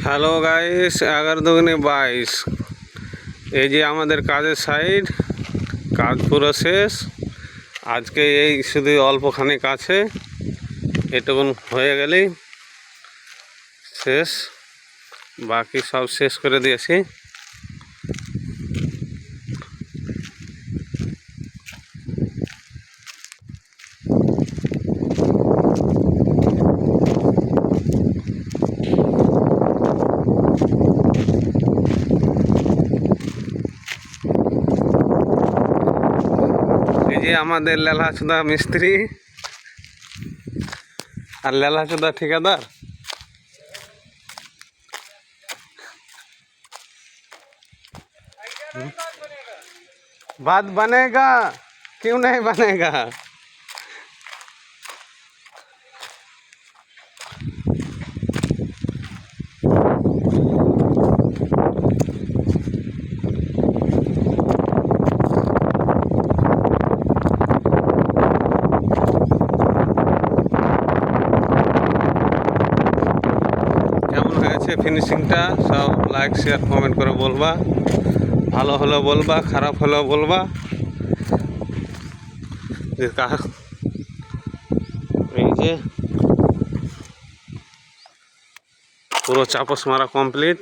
Hello guys, 11×22 এই যে আমাদের কাজের সাইড, কাজ পুরো শেষ। আজকে এই শুধু অল্পখানি কাছে, এটুকুন হয়ে গেলেই শেষ, বাকি সব শেষ করে দিয়েছি। এই যে আমাদের লেলাচোদা মিস্ত্রি আর লেলাচোদা ঠিকাদার। बात बनेगा क्यों नहीं बनेगा। কেমন হয়েছে ফিনিশিংটা সব লাইক শেয়ার কমেন্ট করে বলবা, ভালো হলো বলবা, খারাপ হলো বলবা। এই যে পুরো চাপস মারা কমপ্লিট।